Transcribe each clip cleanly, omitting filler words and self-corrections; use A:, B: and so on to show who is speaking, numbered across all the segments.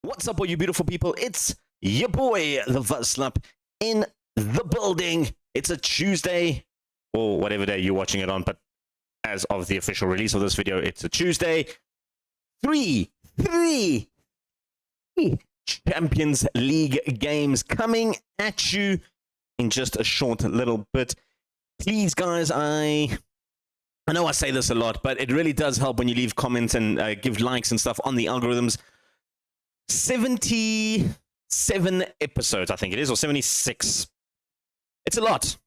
A: What's up, all you beautiful people? It's your boy, the Vuvuzela, in the building. It's a Tuesday, or whatever day you're watching it on, but as of the official release of this video, it's a Tuesday. Three Champions League games coming at you in just a short little bit. Please, guys, I know I say this a lot, but it really does help when you leave comments and give likes and stuff on the algorithms. 77 episodes, I think it is, or 76. It's a lot.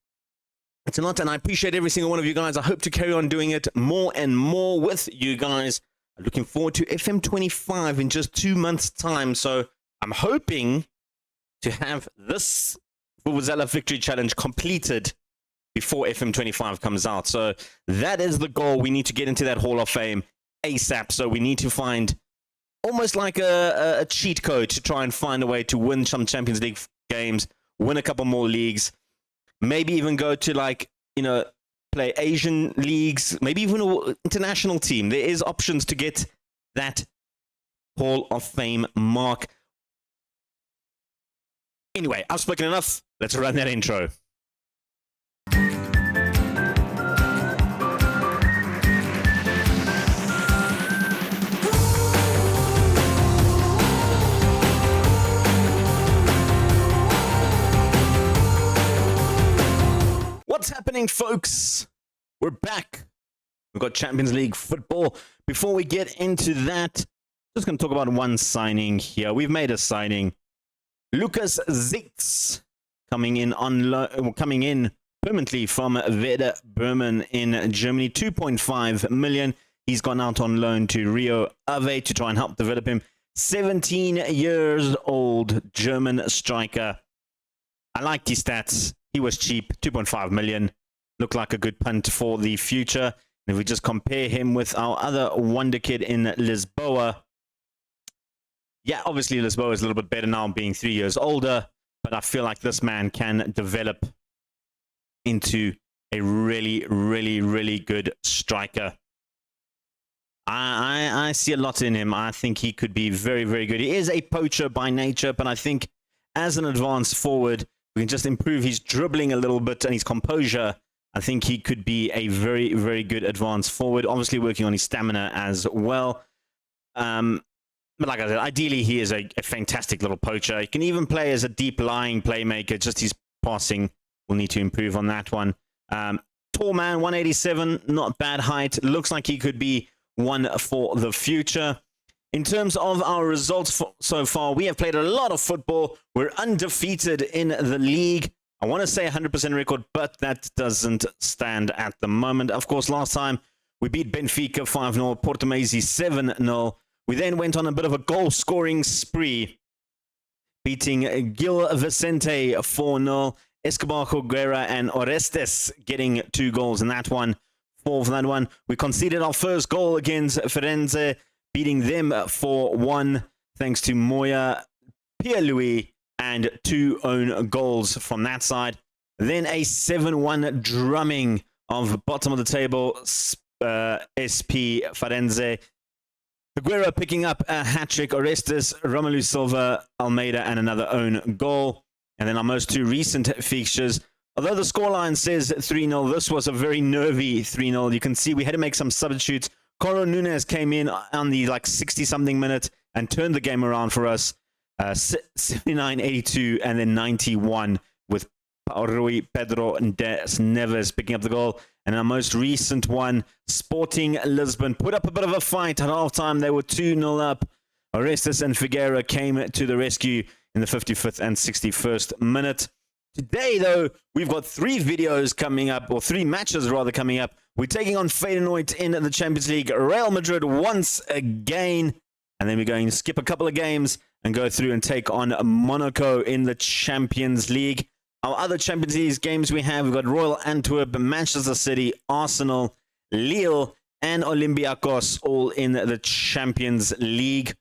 A: It's a lot, and I appreciate every single one of you guys. I hope to carry on doing it more and more with you guys. I'm looking forward to FM25 in just 2 months' time, so I'm hoping to have this Vuvuzela Victory Challenge completed before FM25 comes out. So that is the goal. We need to get into that Hall of Fame ASAP, so we need to find almost like a cheat code to try and find a way to win some Champions League games, win a couple more leagues, maybe even go to, like, you know, play Asian leagues, maybe even an international team. There is options to get that Hall of Fame mark. Anyway, I've spoken enough. Let's run that intro. What's happening, folks? We're back. We've got Champions League football. Before we get into that, just going to talk about one signing here. We've made a signing. Lucas Zitz coming in permanently from Werder Bremen in Germany. 2.5 million. He's gone out on loan to Rio Ave to try and help develop him. 17 years old German striker. I liked his stats. He was cheap, 2.5 million. Looked like a good punt for the future. And if we just compare him with our other wonder kid in Lisboa, yeah, obviously Lisboa is a little bit better now, being 3 years older, but I feel like this man can develop into a really, really, really good striker. I see a lot in him. I think he could be very, very good. He is a poacher by nature, but I think as an advanced forward, we can just improve his dribbling a little bit and his composure. I think he could be a very, very good advanced forward. Obviously working on his stamina as well. But like I said, ideally he is a fantastic little poacher. He can even play as a deep-lying playmaker. Just his passing will need to improve on that one. Tall man, 187, not bad height. Looks like he could be one for the future. In terms of our results so far, we have played a lot of football. We're undefeated in the league. I want to say 100% record, but that doesn't stand at the moment. Of course, last time we beat Benfica 5-0, Portimao 7-0. We then went on a bit of a goal-scoring spree, beating Gil Vicente 4-0, Escobar Joguera and Orestes getting 2 goals in that one. 4 for that one. We conceded our first goal against Firenze, beating them 4-1, thanks to Moya, Pierre-Louis, and 2 own goals from that side. Then a 7-1 drumming of bottom of the table, SP Firenze. Aguero picking up a hat-trick, Orestes, Romelu Silva, Almeida, and another own goal. And then our most 2 recent fixtures. Although the scoreline says 3-0, this was a very nervy 3-0. You can see we had to make some substitutes. Coro Nunes came in on the 60-something minute and turned the game around for us. 79, 82, and then 91 with Rui Pedro Neves picking up the goal. And our most recent one, Sporting Lisbon, put up a bit of a fight at halftime. They were 2-0 up. Orestes and Figueira came to the rescue in the 55th and 61st minute. Today, though, we've got 3 videos coming up, or 3 matches rather coming up. We're taking on Feyenoord in the Champions League, Real Madrid once again, and then we're going to skip a couple of games and go through and take on Monaco in the Champions League. Our other Champions League games we've got Royal Antwerp, Manchester City, Arsenal, Lille, and Olympiacos all in the Champions League.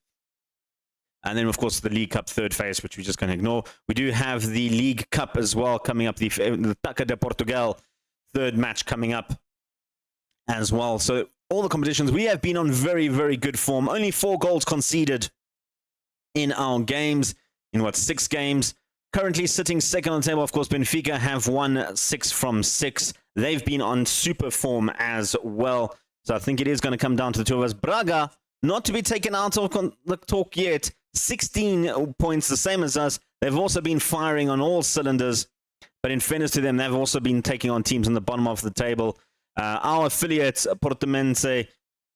A: And then, of course, the League Cup third phase, which we're just going to ignore. We do have the League Cup as well coming up, the Taça de Portugal third match coming up as well. So all the competitions, we have been on very, very good form. Only 4 goals conceded in our games, in what, 6 games. Currently sitting second on the table, of course, Benfica have won 6 from 6. They've been on super form as well. So I think it is going to come down to the two of us. Braga, not to be taken out of the talk yet, 16 points, the same as us. They've also been firing on all cylinders. But in fairness to them, they've also been taking on teams on the bottom of the table. Our affiliates, Portimonense,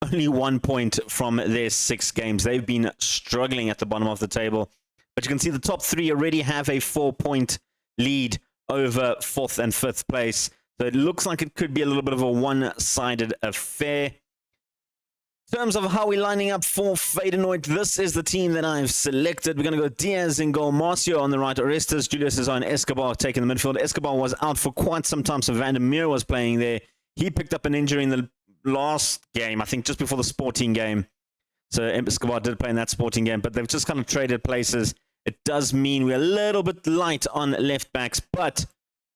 A: only 1 point from their 6 games. They've been struggling at the bottom of the table. But you can see the top 3 already have a 4-point lead over 4th and 5th place. So it looks like it could be a little bit of a one-sided affair. In terms of how we're lining up for Feyenoord, this is the team that I've selected. We're going to go Diaz in goal, Marcio on the right, Orestes, Julius is on, Escobar taking the midfield. Escobar was out for quite some time, so Van der Meer was playing there. He picked up an injury in the last game, I think just before the Sporting game. So Escobar did play in that Sporting game, but they've just kind of traded places. It does mean we're a little bit light on left backs, but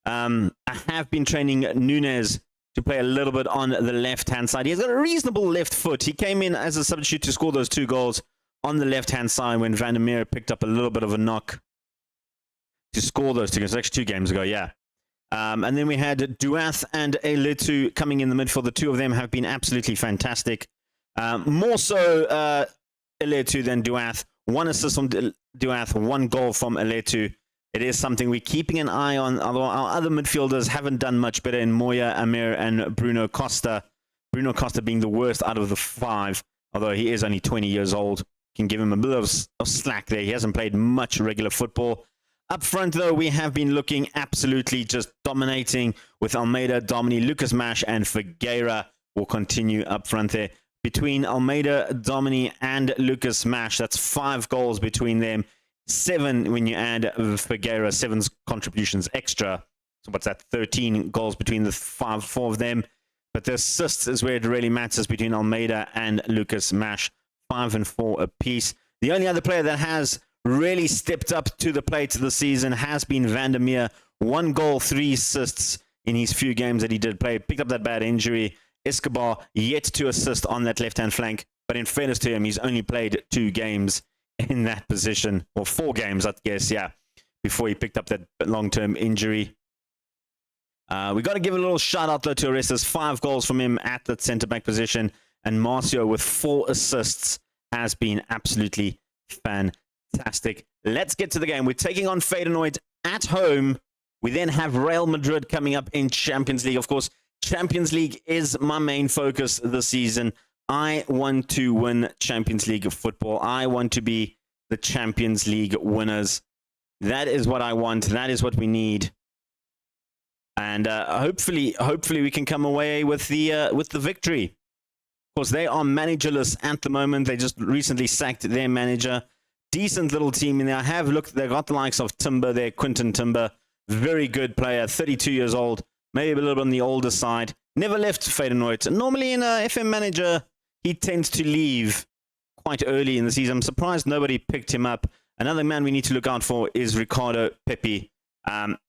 A: I have been training Nunes to play a little bit on the left-hand side. He's got a reasonable left foot. He came in as a substitute to score those 2 goals on the left-hand side when Van der Meer picked up a little bit of a knock to score those 2 goals. Actually 2 games ago, yeah. And then we had Duath and Eletu coming in the midfield. The 2 of them have been absolutely fantastic. More so Eletu than Duath. 1 assist from Duath, 1 goal from Eletu. It is something we're keeping an eye on, although our other midfielders haven't done much better in Moya, Amir, and Bruno Costa. Bruno Costa being the worst out of the 5, although he is only 20 years old. Can give him a bit of slack there. He hasn't played much regular football. Up front, though, we have been looking absolutely just dominating with Almeida, Domini, Lucas Mash, and Figueira will continue up front there. Between Almeida, Domini, and Lucas Mash, that's 5 goals between them. 7 when you add Figueira, 7's contributions extra. So what's that? 13 goals between the 4 of them. But the assists is where it really matters between Almeida and Lucas Mash. 5 and 4 apiece. The only other player that has really stepped up to the plate this season has been Van der Meer. 1 goal, 3 assists in his few games that he did play. Picked up that bad injury. Escobar yet to assist on that left-hand flank. But in fairness to him, he's only played 2 games in that position, or 4 games, I guess, yeah, before he picked up that long-term injury. We got to give a little shout-out, though, to Orestes. 5 goals from him at the centre-back position, and Marcio with 4 assists has been absolutely fantastic. Let's get to the game. We're taking on Feyenoord at home. We then have Real Madrid coming up in Champions League. Of course, Champions League is my main focus this season. I want to win Champions League football. I want to be the Champions League winners. That is what I want. That is what we need. And hopefully we can come away with the victory. Of course, they are managerless at the moment. They just recently sacked their manager. Decent little team in there. I have looked. They got the likes of Timber there, Quinton Timber. Very good player, 32 years old. Maybe a little bit on the older side. Never left Feyenoord. Normally in a FM manager, he tends to leave quite early in the season. I'm surprised nobody picked him up. Another man we need to look out for is Ricardo Pepi.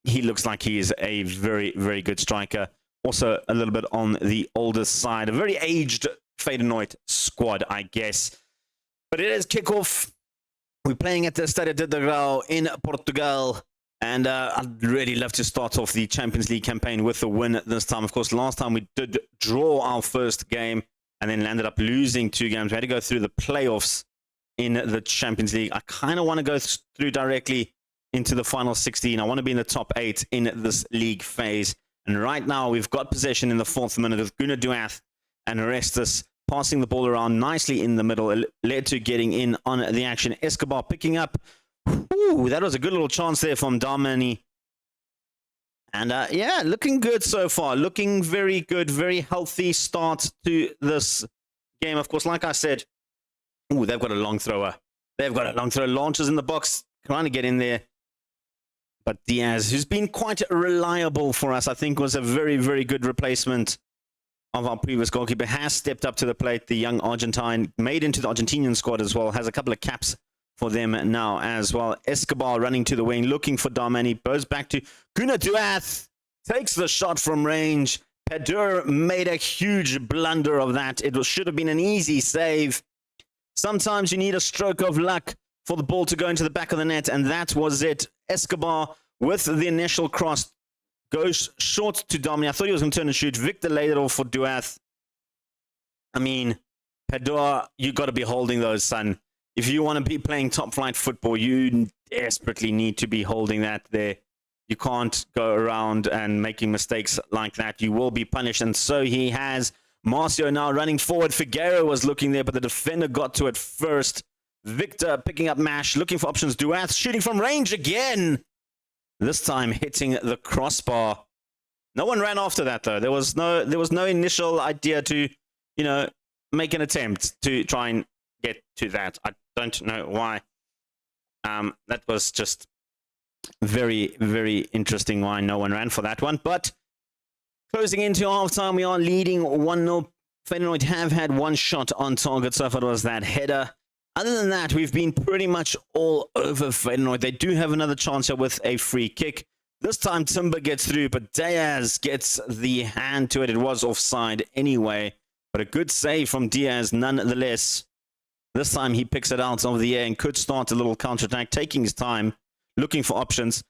A: He looks like he is a very, very good striker. Also a little bit on the older side. A very aged Feyenoord squad, I guess. But it is kickoff. We're playing at the Estádio de Dragão in Portugal. And I'd really love to start off the Champions League campaign with a win this time. Of course, last time we did draw our first game and then landed up losing 2 games. We had to go through the playoffs in the Champions League. I kind of want to go through directly into the final 16. I want to be in the top 8 in this league phase. And right now, we've got possession in the 4th minute with Gunnar Duath and Orestes passing the ball around nicely in the middle. It led to getting in on the action. Escobar picking up. Ooh, that was a good little chance there from Darmani. And yeah, looking good so far. Looking very good, very healthy start to this game. Of course, like I said, ooh, they've got a long thrower. They've got a long thrower. Launches in the box, trying to get in there. But Diaz, who's been quite reliable for us, I think was a very, very good replacement of our previous goalkeeper, has stepped up to the plate. The young Argentine, made into the Argentinian squad as well, has a couple of caps for them now as well. Escobar running to the wing, looking for Darmani, goes back to Gunnar Duath, takes the shot from range. Padur made a huge blunder of that. It should have been an easy save. Sometimes you need a stroke of luck for the ball to go into the back of the net, and that was it. Escobar with the initial cross goes short to Domini. I thought he was going to turn and shoot. Victor laid it off for Duath. I mean, Padua, you got to be holding those, son. If you want to be playing top flight football, you desperately need to be holding that there. You can't go around and making mistakes like that. You will be punished, and so he has. Marcio now running forward. Figueroa was looking there, but the defender got to it first. Victor picking up Mash, looking for options. Duath shooting from range again. This time hitting the crossbar. No one ran after that, though. There was no initial idea to, make an attempt to try and get to that. I don't know why. That was just very, very interesting why no one ran for that one. But closing into halftime, we are leading 1-0. Feyenoord have had one shot on target so far. It was that header. Other than that, we've been pretty much all over Feyenoord. They do have another chance here with a free kick. This time, Timber gets through, but Diaz gets the hand to it. It was offside anyway, but a good save from Diaz nonetheless. This time, he picks it out of the air and could start a little counter-attack, taking his time, looking for options.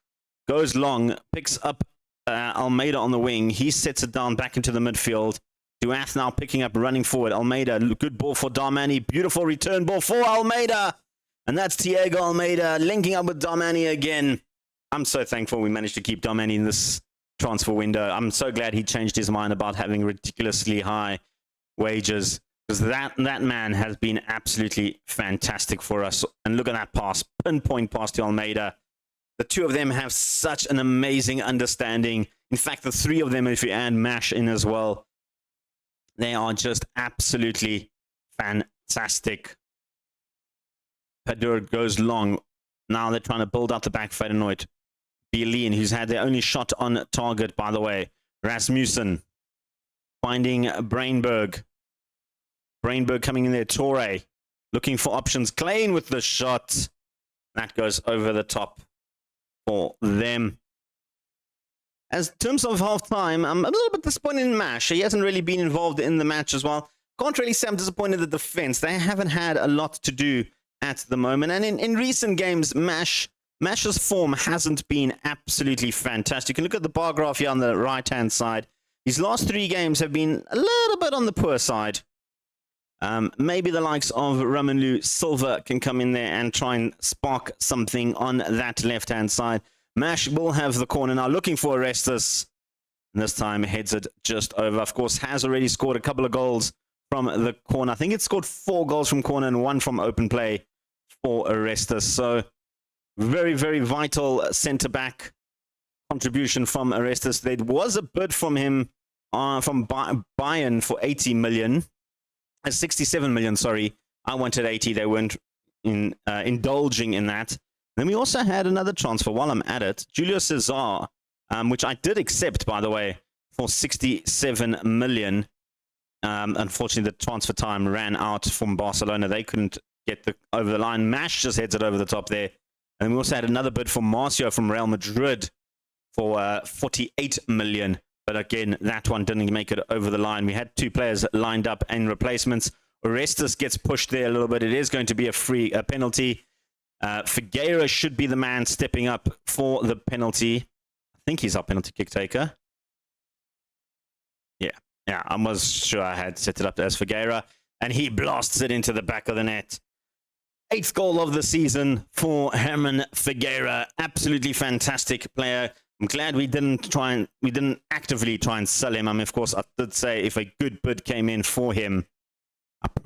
A: Goes long, picks up Almeida on the wing. He sets it down back into the midfield. Duath now picking up, running forward. Almeida, good ball for Darmani. Beautiful return ball for Almeida. And that's Thiago Almeida linking up with Darmani again. I'm so thankful we managed to keep Darmani in this transfer window. I'm so glad he changed his mind about having ridiculously high wages, because that man has been absolutely fantastic for us. And look at that pass, pinpoint pass to Almeida. The two of them have such an amazing understanding. In fact, the three of them, if you add Mash in as well, they are just absolutely fantastic. Padur goes long. Now they're trying to build up the back. Feyenoord. Bielin, who's had their only shot on target, by the way. Rasmussen finding Brainberg. Brainberg coming in there. Torre looking for options. Klein with the shot. That goes over the top for them. As in terms of half-time, I'm a little bit disappointed in Mash. He hasn't really been involved in the match as well. Can't really say I'm disappointed in the defense. They haven't had a lot to do at the moment. And in recent games, Mash's form hasn't been absolutely fantastic. You can look at the bar graph here on the right-hand side. His last 3 games have been a little bit on the poor side. Maybe the likes of Romelu Silva can come in there and try and spark something on that left-hand side. Mash will have the corner now, looking for Orestes. And this time heads it just over. Of course, has already scored a couple of goals from the corner. I think it's scored 4 goals from corner and 1 from open play for Orestes. So very, very vital centre-back contribution from Orestes. There was a bid from him, from Bayern for 80 million. 67 million, sorry. I wanted 80. They weren't indulging in that. Then we also had another transfer while I'm at it. Julio Cesar, which I did accept, by the way, for 67 million. Unfortunately, the transfer time ran out from Barcelona. They couldn't get over the line. Mash just heads it over the top there. And we also had another bid for Marcio from Real Madrid for 48 million. But again, that one didn't make it over the line. We had 2 players lined up and replacements. Orestes gets pushed there a little bit. It is going to be a penalty. Figueroa should be the man stepping up for the penalty. I think he's our penalty kick taker. Yeah, I was sure I had set it up as Figueroa. And he blasts it into the back of the net. 8th goal of the season for Herman Figueroa. Absolutely fantastic player. I'm glad we didn't actively try and sell him. I mean, of course, I did say if a good bid came in for him,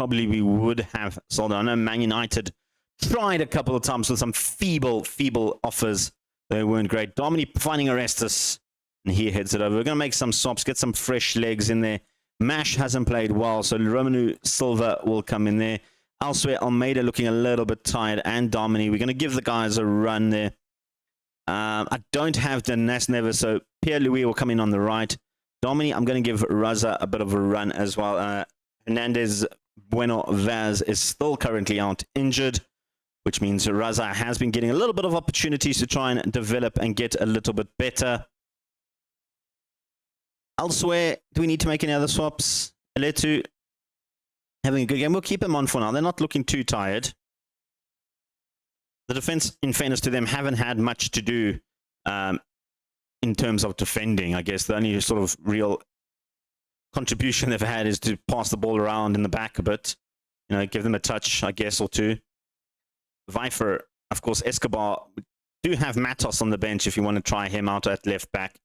A: we would have sold him. I know Man United tried a couple of times with some feeble offers. They weren't great. Domini finding Orestes, and he heads it over. We're going to make some swaps, get some fresh legs in there. Mash hasn't played well, so Romelu Silva will come in there. Elsewhere, Almeida looking a little bit tired, and Domini. We're going to give the guys a run there. I don't have Denis Neves, so Pierre-Louis will come in on the right. Domini, I'm going to give Raza a bit of a run as well. Hernandez Bueno Vaz is still currently out injured, which means Raza has been getting a little bit of opportunities to try and develop and get a little bit better. Elsewhere, do we need to make any other swaps? Aletu having a good game. We'll keep him on for now. They're not looking too tired. the defense, in fairness to them, haven't had much to do in terms of defending. I guess the only sort of real contribution they've had is to pass the ball around in the back a bit. You know, give them a touch, I guess, or two. Viper, of course, Escobar. We do have Matos on the bench if you want to try him out at left back.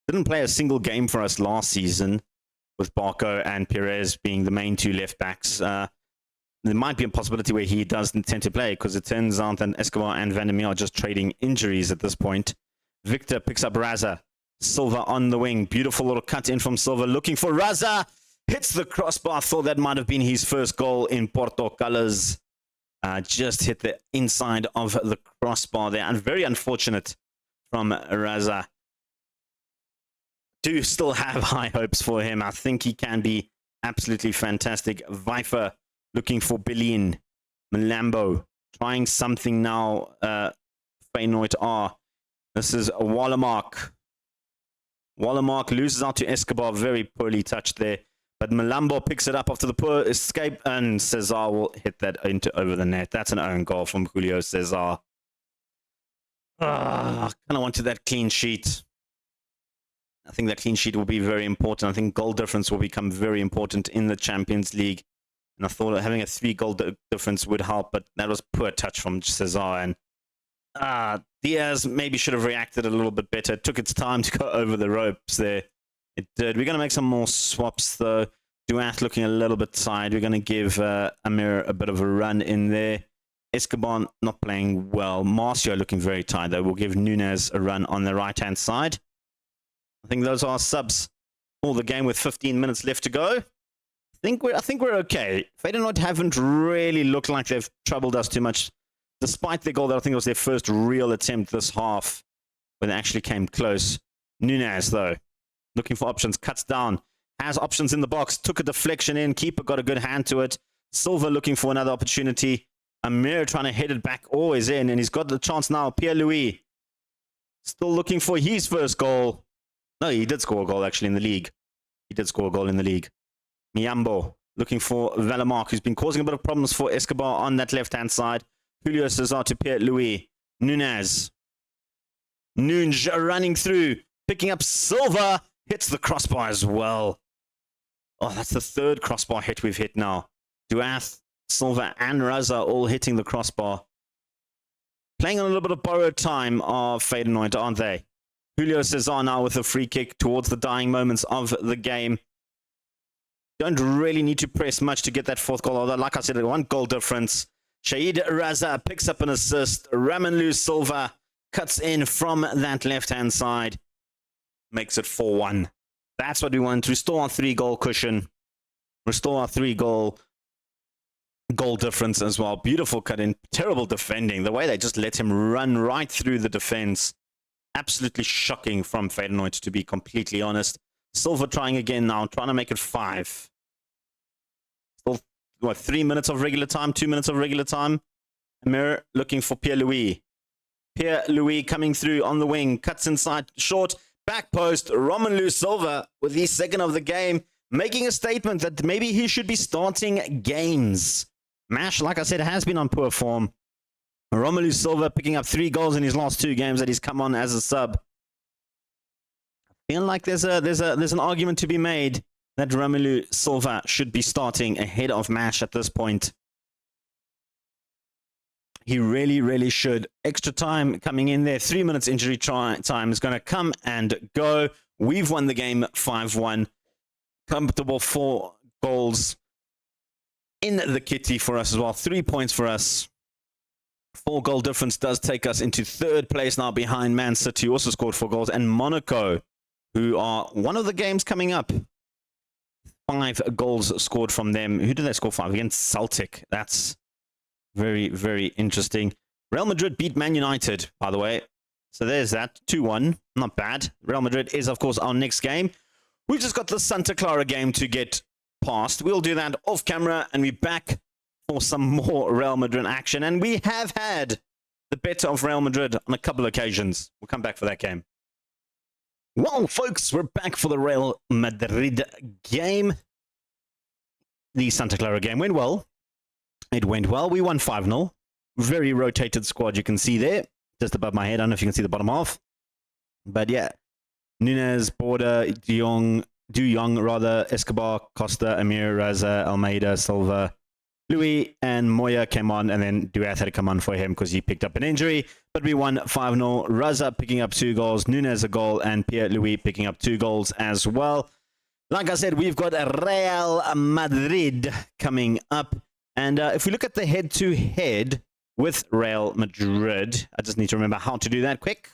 A: Didn't play a single game for us last season, with Barco and Perez being the main two left backs. There might be a possibility where he does intend to play, because it turns out that Escobar and Vandermeer are just trading injuries at this point. Victor picks up Raza. Silva on the wing. Beautiful little cut in from Silva, looking for Raza. Hits the crossbar. Thought that might have been his first goal in Porto colours. Just hit the inside of the crossbar there. And very unfortunate from Raza. Do still have high hopes for him. I think he can be absolutely fantastic. Viper looking for Billion. Malambo trying something now. Feyenoord are. This is Wallermark. Wallermark loses out to Escobar. Very poorly touched there. But Malambo picks it up after the poor escape, and Cesar will hit that over the net. That's an own goal from Julio Cesar. I kind of wanted that clean sheet. I think that clean sheet will be very important. I think goal difference will become very important in the Champions League. And I thought having a 3-goal difference would help, but that was poor touch from Cesar. And Diaz maybe should have reacted a little bit better. It took its time to go over the ropes there. It did. We're going to make some more swaps, though. Duath looking a little bit tired. We're going to give Amir a bit of a run in there. Escobar not playing well. Marcio looking very tired, though. We'll give Nunes a run on the right-hand side. I think those are subs for the game with 15 minutes left to go. I think we're okay. Feyenoord haven't really looked like they've troubled us too much, despite their goal that I think was their first real attempt this half when they actually came close. Nunes, though, looking for options, cuts down, has options in the box, took a deflection in, keeper got a good hand to it. Silva looking for another opportunity. Amir trying to head it back, always in, and he's got the chance now. Pierre-Louis still looking for his first goal. No, he did score a goal actually in the league. He did score a goal in the league. Miambo looking for Velamark, who's been causing a bit of problems for Escobar on that left-hand side. Julio Cesar to Pierre-Louis. Nunes running through, picking up Silva. Hits the crossbar as well. Oh, that's the third crossbar hit we've hit now. Duath, Silva, and Raza all hitting the crossbar. Playing on a little bit of borrowed time of Feyenoord, aren't they? Julio Cesar now with a free kick towards the dying moments of the game. Don't really need to press much to get that fourth goal, although, like I said, 1 goal difference. Shahid Raza picks up an assist. Ramanlu Silva cuts in from that left-hand side. Makes it 4-1. That's what we want. Restore our 3-goal cushion. Restore our 3-goal difference as well. Beautiful cut in. Terrible defending. The way they just let him run right through the defense. Absolutely shocking from Feyenoord, to be completely honest. Silva trying again now, trying to make it 5. Still, what, 3 minutes of regular time, 2 minutes of regular time. Amir looking for Pierre-Louis. Pierre-Louis coming through on the wing, cuts inside, short, back post. Romelu Silva with his second of the game, making a statement that maybe he should be starting games. Mash, like I said, has been on poor form. Romelu Silva picking up 3 goals in his last 2 games that he's come on as a sub. I feel like there's an argument to be made that Romelu Silva should be starting ahead of Mash at this point. He really, really should. Extra time coming in there. 3 minutes injury time is going to come and go. We've won the game 5-1. Comfortable 4 goals in the kitty for us as well. 3 points for us. 4 goal difference does take us into 3rd place now behind Man City, who also scored 4 goals, and Monaco, who are one of the games coming up. 5 goals scored from them. Who did they score 5 against? Celtic. That's very, very interesting. Real Madrid beat Man United, by the way. So there's that. 2-1. Not bad. Real Madrid is, of course, our next game. We've just got the Santa Clara game to get past. We'll do that off camera, and we're back for some more Real Madrid action. And we have had the better of Real Madrid on a couple of occasions. We'll come back for that game. Well, folks, we're back for the Real Madrid game. The Santa Clara game went well. It went well. We won 5-0. very rotated squad you can see there, just above my head. I don't know if you can see the bottom half. But yeah, Nunes, Border, De Jong, rather, Escobar, Costa, Amir, Raza, Almeida, Silva, Louis, and Moya came on, and then Duath had to come on for him because he picked up an injury. But we won 5-0. Raza picking up 2 goals, Nunes a goal, and Pierre-Louis picking up 2 goals as well. Like I said, we've got Real Madrid coming up. And if we look at the head-to-head with Real Madrid, I just need to remember how to do that quick.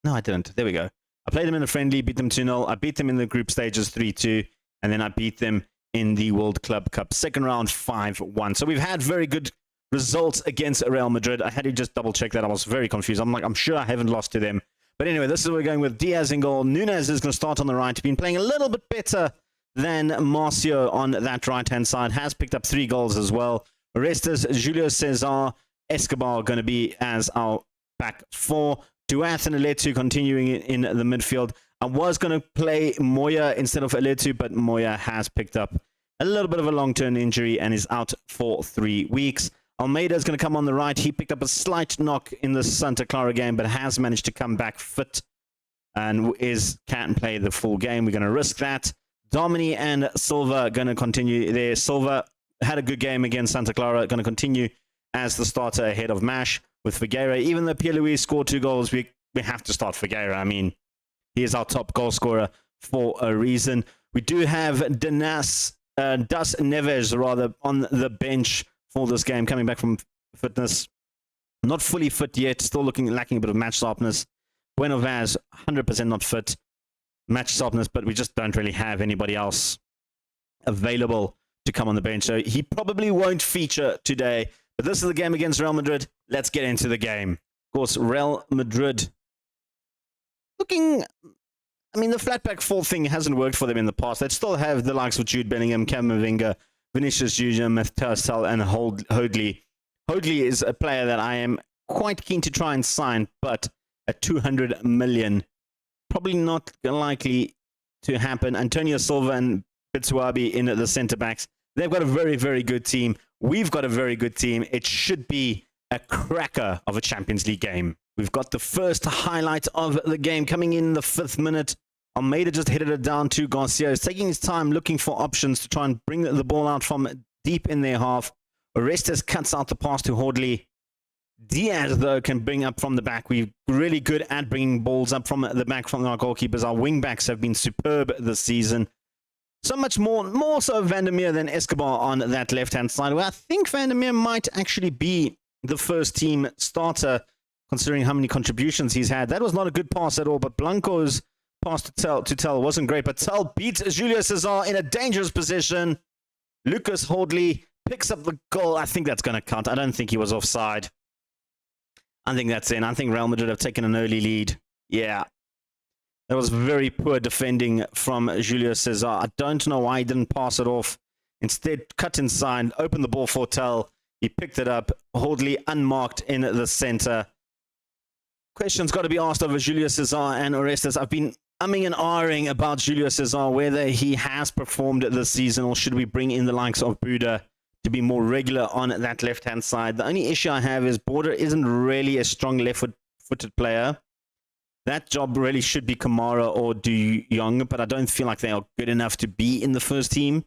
A: No, I didn't. There we go. I played them in a friendly, beat them 2-0. I beat them in the group stages 3-2. And then I beat them in the World Club Cup second round 5-1. So we've had very good results against Real Madrid. I had to just double check that. I was very confused. I'm sure I haven't lost to them. But anyway, this is what we're going with. Diaz in goal. Nunes is going to start on the right. Been playing a little bit better than Marcio on that right-hand side. Has picked up 3 goals as well. Orestes, Julio Cesar, Escobar going to be as our back 4. Duath and Aletu continuing in the midfield. I was going to play Moya instead of Aletu, but Moya has picked up a little bit of a long-term injury and is out for 3 weeks. Almeida is going to come on the right. He picked up a slight knock in the Santa Clara game, but has managed to come back fit and can play the full game. We're going to risk that. Domini and Silva are going to continue there. Silva had a good game against Santa Clara. Going to continue as the starter ahead of Mash with Figueira. Even though Pierre-Louis scored 2 goals, we have to start Figueira. I mean, he is our top goal scorer for a reason. We do have Das Neves, rather, on the bench for this game, coming back from fitness. Not fully fit yet, still lacking a bit of match sharpness. Bueno Vaz, 100% not fit. Match sharpness, but we just don't really have anybody else available to come on the bench. So he probably won't feature today. But this is the game against Real Madrid. Let's get into the game. Of course, Real Madrid looking... I mean, the flat back 4 thing hasn't worked for them in the past. They still have the likes of Jude Bellingham, Camavinga, Vinicius Junior, Matheus and Hoadley. Hoadley is a player that I am quite keen to try and sign, but at 200 million, probably not likely to happen. Antonio Silva and Bitsuabi in the centre-backs. They've got a very, very good team. We've got a very good team. It should be a cracker of a Champions League game. We've got the first highlight of the game coming in the 5th minute. Almeida just headed it down to Garcia. He's taking his time looking for options to try and bring the ball out from deep in their half. Orestes cuts out the pass to Hoadley. Diaz, though, can bring up from the back. We're really good at bringing balls up from the back from our goalkeepers. Our wing-backs have been superb this season. So much more so Vandermeer than Escobar on that left-hand side. Well, I think Vandermeer might actually be the first team starter, considering how many contributions he's had. That was not a good pass at all, but Blanco's pass to Tell wasn't great, but Tell beats Julio Cesar in a dangerous position. Lucas Hoadley picks up the goal. I think that's going to count. I don't think he was offside. I think that's in. I think Real Madrid have taken an early lead. Yeah. That was very poor defending from Julio Cesar. I don't know why he didn't pass it off. Instead, cut inside, opened the ball for Tell. He picked it up. Hoadley unmarked in the center. Questions got to be asked over Julio Cesar and Orestes. I've been umming and ahhing about Julio Cesar, whether he has performed this season or should we bring in the likes of Buda to be more regular on that left-hand side. The only issue I have is Border isn't really a strong left-footed player. That job really should be Kamara or De Jong, but I don't feel like they are good enough to be in the first team.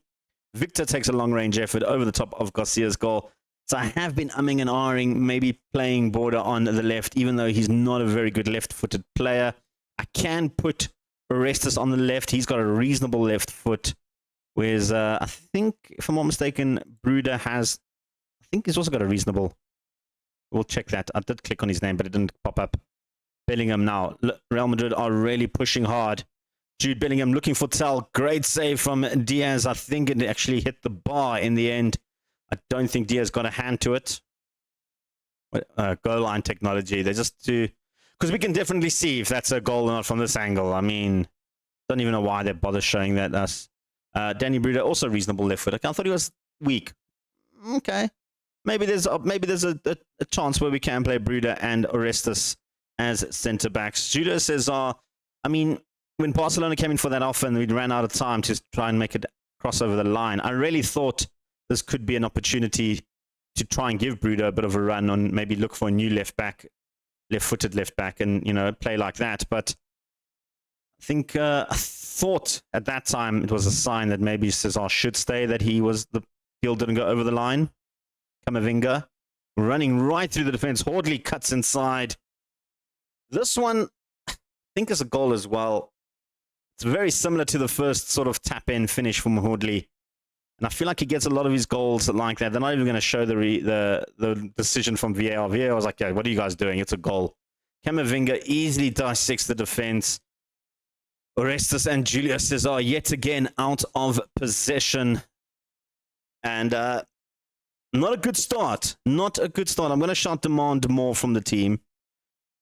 A: Victor takes a long-range effort over the top of Garcia's goal. So I have been umming and ahhing, maybe playing Border on the left, even though he's not a very good left-footed player. I can put Orestes on the left. He's got a reasonable left foot. Whereas I think, if I'm not mistaken, Bruder has... I think he's also got a reasonable... We'll check that. I did click on his name, but it didn't pop up. Bellingham now. Real Madrid are really pushing hard. Jude Bellingham looking for Tell. Great save from Diaz. I think it actually hit the bar in the end. I don't think Diaz got a hand to it. Goal line technology. They're just too... Because we can definitely see if that's a goal or not from this angle. I mean, don't even know why they bother showing that us. Danny Bruder, also reasonable left foot. I thought he was weak. Okay. Maybe there's a chance where we can play Bruder and Orestes as centre-backs. Julio Cesar, I mean, when Barcelona came in for that offer and we ran out of time to try and make it cross over the line, I really thought this could be an opportunity to try and give Bruder a bit of a run on, maybe look for a new left back, left-footed left back, and, you know, play like that. But I think I thought at that time it was a sign that maybe Cesar should stay, that the deal didn't go over the line. Camavinga running right through the defense. Hordley cuts inside. This one, I think, is a goal as well. It's very similar to the first sort of tap-in finish from Hordley. And I feel like he gets a lot of his goals like that. They're not even going to show the decision from VAR. VAR was like, yeah, what are you guys doing? It's a goal. Camavinga easily dissects the defense. Orestes and Julius Cesar yet again out of possession. And not a good start. Not a good start. I'm going to shout demand more from the team.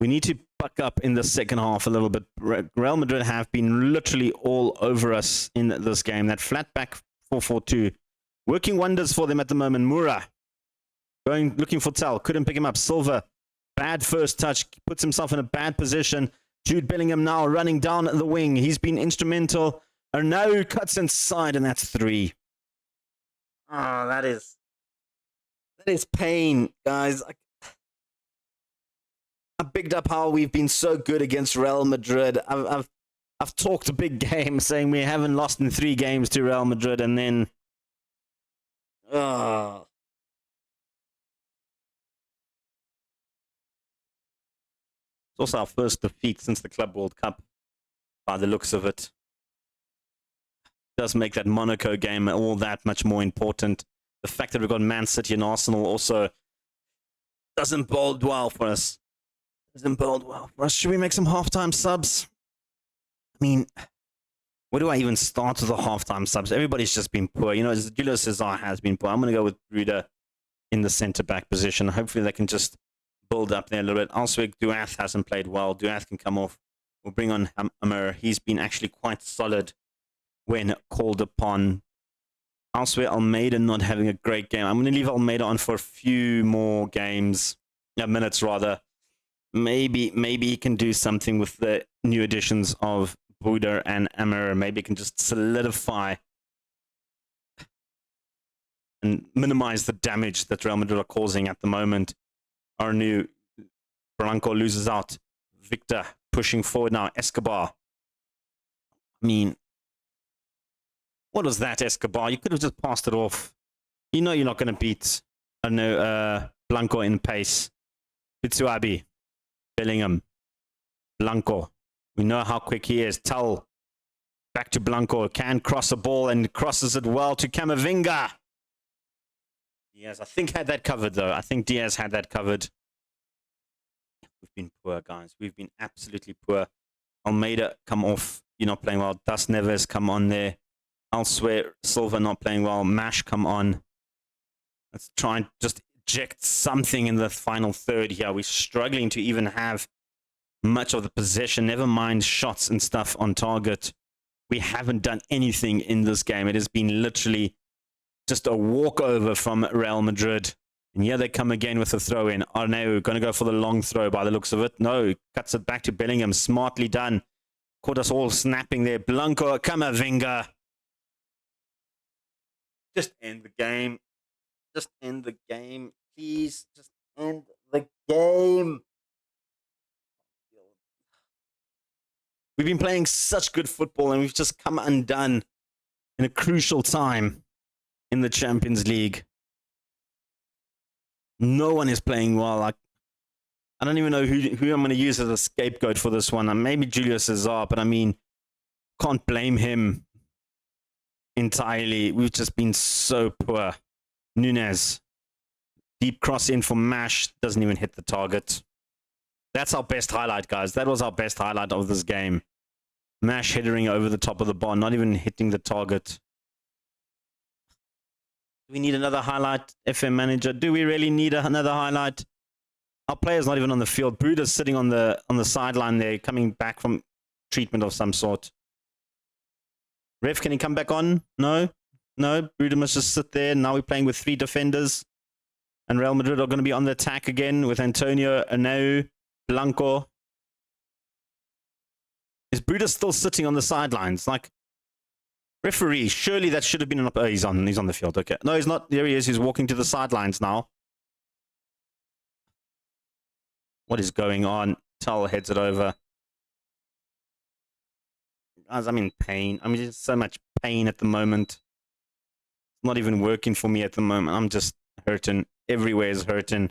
A: We need to buck up in the second half a little bit. Real Madrid have been literally all over us in this game. That flat back 4-4-2 working wonders for them at the moment. Moura looking for Tel, couldn't pick him up. Silva, bad first touch, puts himself in a bad position. Jude Bellingham now running down the wing. He's been instrumental. Arnau cuts inside, and that's 3. Oh, that is pain, guys. I picked up how we've been so good against Real Madrid. I've talked a big game saying we haven't lost in 3 games to Real Madrid, and then it's also our first defeat since the Club World Cup, by the looks of it. Does make that Monaco game all that much more important. The fact that we've got Man City and Arsenal also doesn't bode well for us. Should we make some halftime subs? I mean, where do I even start with the halftime subs? Everybody's just been poor. You know, Julius Cesar has been poor. I'm going to go with Bruder in the centre-back position. Hopefully they can just build up there a little bit. Elsewhere, Duath hasn't played well. Duath can come off. We'll bring on Amir. He's been actually quite solid when called upon. Elsewhere, Almeida not having a great game. I'm going to leave Almeida on for a few more minutes rather. Maybe he can do something with the new additions of Buda and Amir. Maybe he can just solidify and minimize the damage that Real Madrid are causing at the moment. Our new Blanco loses out. Victor pushing forward now. Escobar. I mean, what was that, Escobar? You could have just passed it off. You know you're not going to beat Blanco in pace. Bitsuabi. Bellingham. Blanco. We know how quick he is. Tal. Back to Blanco. Can cross a ball and crosses it well to Camavinga. Diaz, I think, had that covered, though. I think Diaz had that covered. We've been poor, guys. We've been absolutely poor. Almeida, come off. You're not playing well. Das Neves, come on there. Elsewhere, Silva not playing well. Mash, come on. Let's try and just eject something in the final third here. We're struggling to even have much of the possession. Never mind shots and stuff on target. We haven't done anything in this game. It has been literally just a walkover from Real Madrid. And here they come again with a throw in. Arnau going to go for the long throw by the looks of it. No, cuts it back to Bellingham. Smartly done. Caught us all snapping there. Blanco, Camavinga. Just end the game. Just end the game. Please, just end the game. We've been playing such good football and we've just come undone in a crucial time in the Champions League. No one is playing well. I don't even know who I'm going to use as a scapegoat for this one. Maybe Julius Cesar, but I mean, can't blame him entirely. We've just been so poor. Nunez. Deep cross in for Mash. Doesn't even hit the target. That's our best highlight, guys. That was our best highlight of this game. Mash headering over the top of the bar, not even hitting the target. Do we need another highlight, FM manager? Do we really need another highlight? Our player's not even on the field. Bruder's sitting on the sideline there, coming back from treatment of some sort. Ref, can he come back on? No? No? Bruder must just sit there. Now we're playing with 3 defenders. And Real Madrid are going to be on the attack again with Antonio, Arnau, Blanco. Is Bruder still sitting on the sidelines? Like, referee, surely that should have been an... Oh, he's on the field. Okay. No, he's not. There he is. He's walking to the sidelines now. What is going on? Tull heads it over. Guys, I'm in pain. I'm just so much pain at the moment. It's not even working for me at the moment. I'm just hurting. Everywhere is hurting.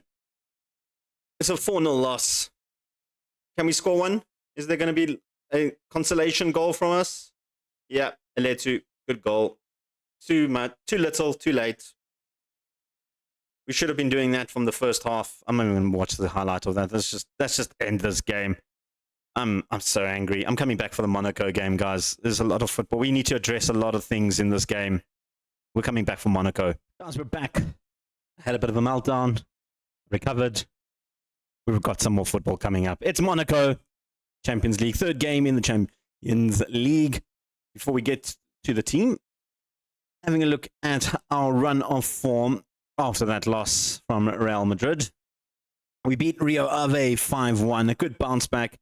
A: It's a 4-0 loss. Can we score one? Is there going to be a consolation goal from us? Yeah, Eletu. Good goal. Too much, too little, too late. We should have been doing that from the first half. I'm not even going to watch the highlight of that. Let's just end this game. I'm so angry. I'm coming back for the Monaco game, guys. There's a lot of football. We need to address a lot of things in this game. We're coming back for Monaco. Guys, we're back. Had a bit of a meltdown. Recovered. We've got some more football coming up. It's Monaco. Champions League. Third game in the Champions League. Before we get to the team, having a look at our run of form after that loss from Real Madrid. We beat Rio Ave 5-1. A good bounce back.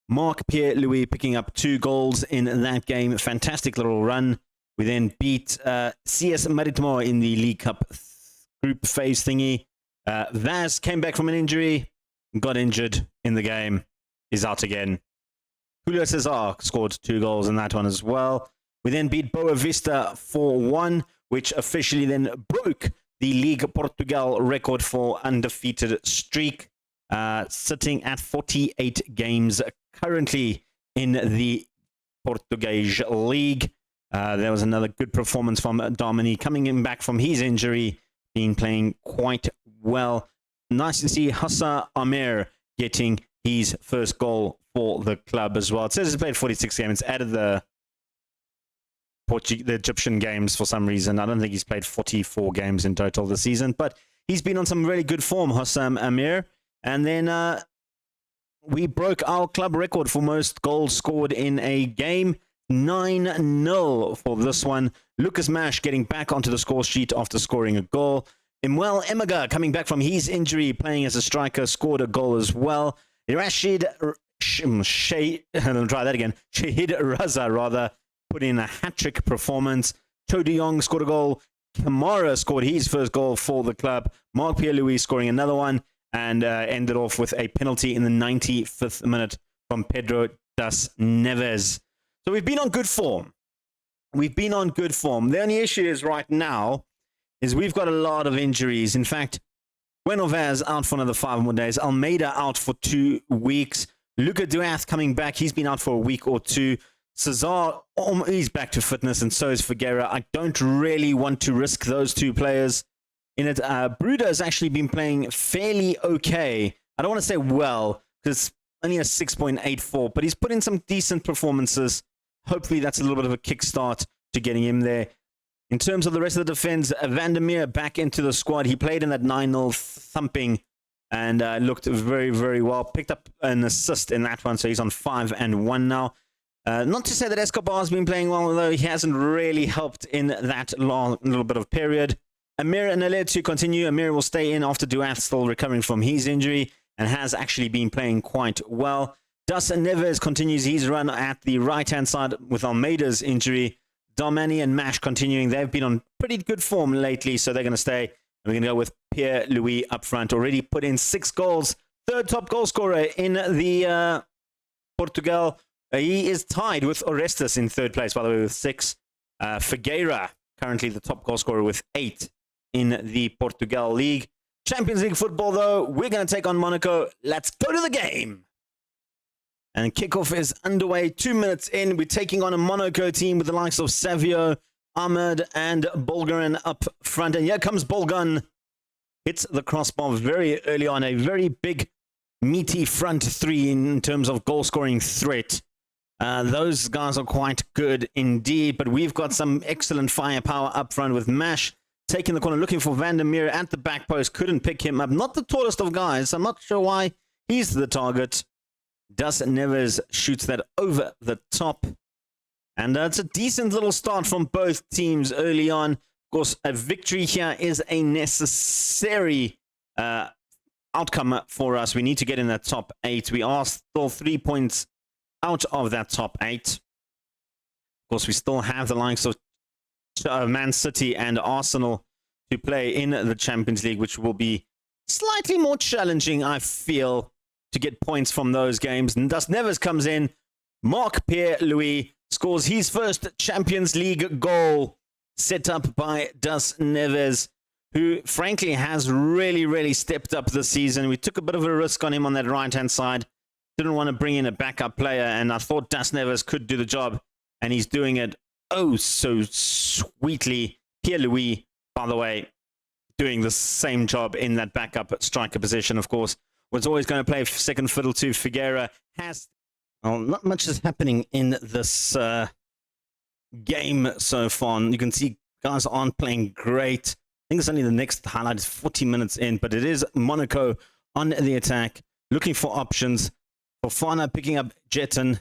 A: Marc Pierre-Louis picking up 2 goals in that game. Fantastic little run. We then beat CS Maritimo in the League Cup group phase thingy. Vaz came back from an injury. Got injured in the game. Is out again. Julio Cesar scored 2 goals in that one as well. We then beat Boa Vista 4-1, which officially then broke the Liga Portugal record for undefeated streak, sitting at 48 games currently in the Portuguese League. There was another good performance from Domini, coming in back from his injury, been playing quite well. Nice to see Hassan Amer getting his first goal for the club as well. It says he's played 46 games. It's added the Egyptian games for some reason. I don't think he's played 44 games in total this season, but he's been on some really good form, Hossam Amir. And then we broke our club record for most goals scored in a game. 9-0 for this one. Lucas Mash getting back onto the score sheet after scoring a goal. Imwel Emaga coming back from his injury, playing as a striker, scored a goal as well. Shahid Raza, put in a hat-trick performance. Cho De Jong scored a goal. Kamara scored his first goal for the club. Marc Pierre-Louis scoring another one, and ended off with a penalty in the 95th minute from Pedro das Neves. So we've been on good form. The only issue is right now is we've got a lot of injuries. In fact, Bueno Vaz out for another 5 more days. Almeida out for 2 weeks. Luca Duath coming back. He's been out for a week or two. Cesar, he's back to fitness, and so is Figueira. I don't really want to risk those 2 players in it. Bruder has actually been playing fairly okay. I don't want to say well, because it's only a 6.84, but he's put in some decent performances. Hopefully that's a little bit of a kickstart to getting him there. In terms of the rest of the defense, Vandermeer back into the squad. He played in that 9-0 thumping and looked very, very well. Picked up an assist in that one, so he's on 5-1 now. Not to say that Escobar's been playing well, although he hasn't really helped in that long little bit of period. Amir and Aled to continue. Amir will stay in after Duath still recovering from his injury and has actually been playing quite well. Das Neves continues his run at the right-hand side with Almeida's injury. Domani and Mash continuing. They've been on pretty good form lately, so they're going to stay. And we're going to go with Pierre-Louis up front. Already put in 6 goals. Third top goal scorer in the Portugal. He is tied with Orestes in third place, by the way, with 6. Figueira, currently the top goal scorer with 8 in the Portugal League. Champions League football, though, we're going to take on Monaco. Let's go to the game. And kickoff is underway. 2 minutes in, we're taking on a Monaco team with the likes of Savio, Ahmed, and Bulgarin up front. And here comes Bulgan. Hits the crossbar very early on. A very big, meaty front 3 in terms of goal-scoring threat. Those guys are quite good indeed, but we've got some excellent firepower up front with Mash taking the corner, looking for Vandermeer at the back post. Couldn't pick him up. Not the tallest of guys. I'm not sure why he's the target. Das Neves shoots that over the top. And it's a decent little start from both teams early on. Of course, a victory here is a necessary outcome for us. We need to get in that top 8. We are still 3 points out of that top 8. Of course, we still have the likes of Man City and Arsenal to play in the Champions League, which will be slightly more challenging, I feel, to get points from those games. And Das Neves comes in. Marc-Pierre Louis scores his first Champions League goal, set up by Das Neves, who frankly has really stepped up this season. We took a bit of a risk on him on that right-hand side. Didn't want to bring in a backup player, and I thought Das Neves could do the job, and he's doing it oh so sweetly. Pierre-Louis, by the way, doing the same job in that backup striker position, of course. Was always going to play second fiddle to Figueira. Well, not much is happening in this game so far. You can see guys aren't playing great. I think it's only the next highlight is 40 minutes in, but it is Monaco on the attack, looking for options. Fofana picking up Jeton.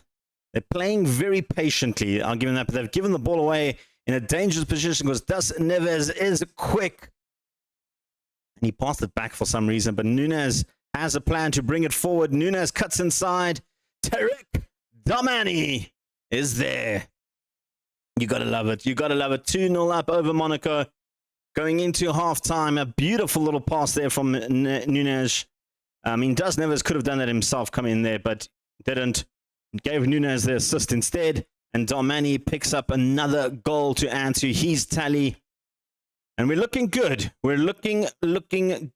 A: They're playing very patiently. I'll give them that, but they've given the ball away in a dangerous position because Das Neves is quick. And he passed it back for some reason, but Nunes has a plan to bring it forward. Nunes cuts inside. Tarek Damani is there. You got to love it. You got to love it. 2-0 up over Monaco. Going into half-time, a beautiful little pass there from Nunes. I mean, Das Neves could have done that himself, come in there, but didn't. Gave Nunes the assist instead. And Darmani picks up another goal to add to his tally. And we're looking good. We're looking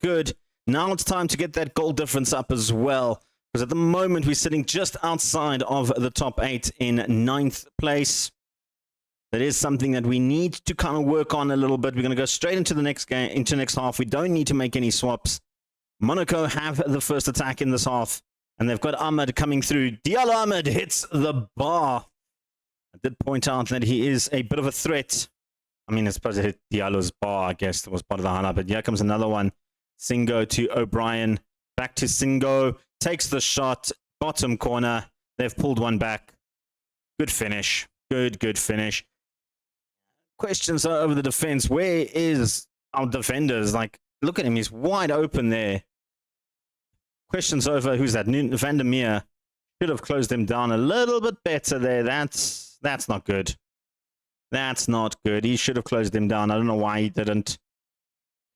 A: good. Now it's time to get that goal difference up as well. Because at the moment, we're sitting just outside of the top 8 in 9th place. That is something that we need to kind of work on a little bit. We're going to go straight into the next game, into next half. We don't need to make any swaps. Monaco have the first attack in this half. And they've got Ahmed coming through. Diallo Ahmed hits the bar. I did point out that he is a bit of a threat. I mean, I suppose it hit Diallo's bar, I guess, that was part of the highlight. But here comes another one. Singo to O'Brien. Back to Singo. Takes the shot. Bottom corner. They've pulled one back. Good finish. Good finish. Questions over the defense. Where is our defenders? Like, look at him. He's wide open there. Questions over, who's that? Van der Meer. Should have closed him down a little bit better there. That's not good. That's not good. He should have closed him down. I don't know why he didn't.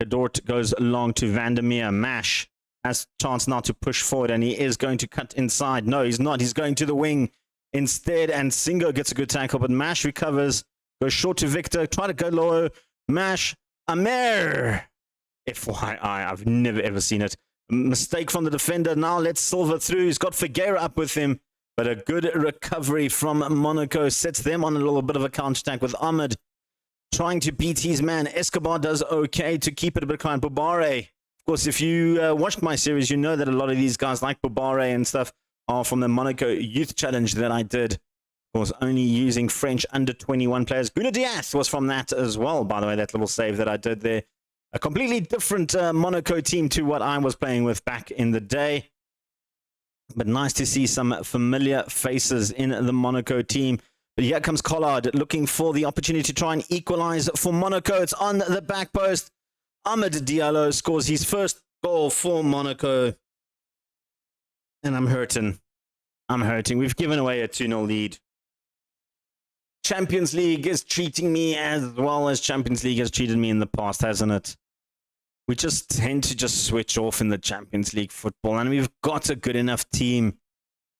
A: Dort goes long to Van der Meer. Mash has a chance now to push forward, and he is going to cut inside. No, he's not. He's going to the wing instead, and Singo gets a good tackle, but Mash recovers. Goes short to Victor. Try to go low. Mash. Amer. FYI, I've never ever seen it. Mistake from the defender. Now let's Silva through. He's got Figueira up with him. But a good recovery from Monaco sets them on a little bit of a counter-attack with Ahmed trying to beat his man. Escobar does okay to keep it a bit kind. Bubare. Of course, if you watched my series, you know that a lot of these guys like Bubare and stuff are from the Monaco Youth Challenge that I did. Of course, only using French under 21 players. Guna Diaz was from that as well, by the way, that little save that I did there. A completely different Monaco team to what I was playing with back in the day. But nice to see some familiar faces in the Monaco team. But here comes Collard looking for the opportunity to try and equalize for Monaco. It's on the back post. Ahmed Diallo scores his first goal for Monaco. And I'm hurting. We've given away a 2-0 lead. Champions League is treating me as well as Champions League has treated me in the past, hasn't it? We just tend to just switch off in the Champions League football, and we've got a good enough team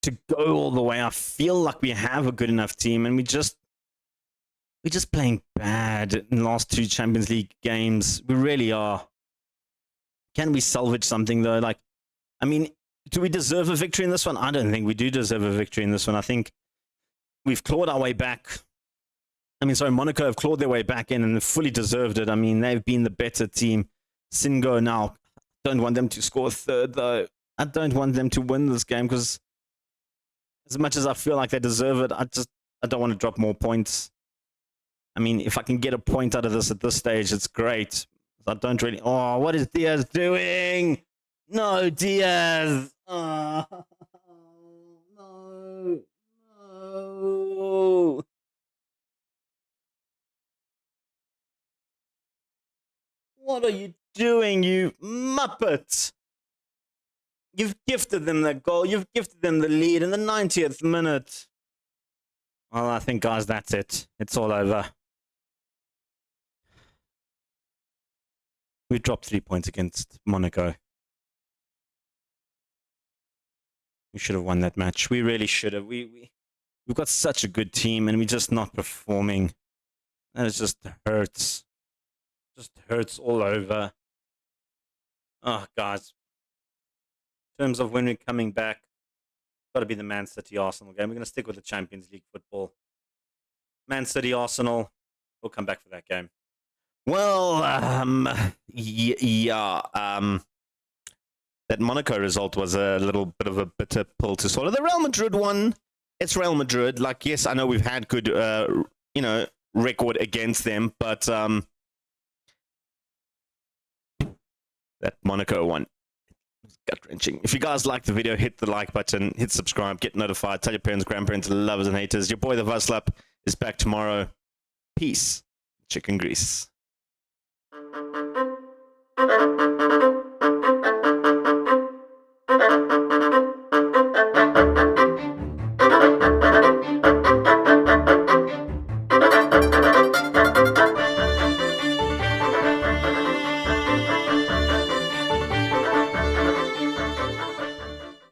A: to go all the way. I feel like we have a good enough team, and we're just playing bad in the last 2 Champions League games. We really are. Can we salvage something, though? Like, I mean, do we deserve a victory in this one? I don't think we do deserve a victory in this one. I think we've clawed our way back. Monaco have clawed their way back in and fully deserved it. I mean, they've been the better team. Singo now. Don't want them to score a third, though. I don't want them to win this game because as much as I feel like they deserve it, I don't want to drop more points. I mean, if I can get a point out of this at this stage, it's great. I don't really... Oh, what is Diaz doing? No, Diaz. Oh, no. What are you doing, you muppet? You've gifted them that goal. You've gifted them the lead in the 90th minute. Well, I think, guys, that's it. It's all over. We dropped 3 points against Monaco. We should have won that match. We really should have. We've got such a good team, and we're just not performing. And it just hurts. Just hurts all over. Oh, guys. In terms of when we're coming back, got to be the Man City Arsenal game. We're going to stick with the Champions League football. Man City Arsenal. We'll come back for that game. Well, that Monaco result was a little bit of a bitter pill to swallow. The Real Madrid one, it's Real Madrid. Like, yes, I know we've had good, record against them, but that Monaco one, gut-wrenching. If you guys like the video, hit the like button, hit subscribe, get notified, tell your parents, grandparents, lovers, and haters. Your boy, the Vuvuzela, is back tomorrow. Peace. Chicken grease.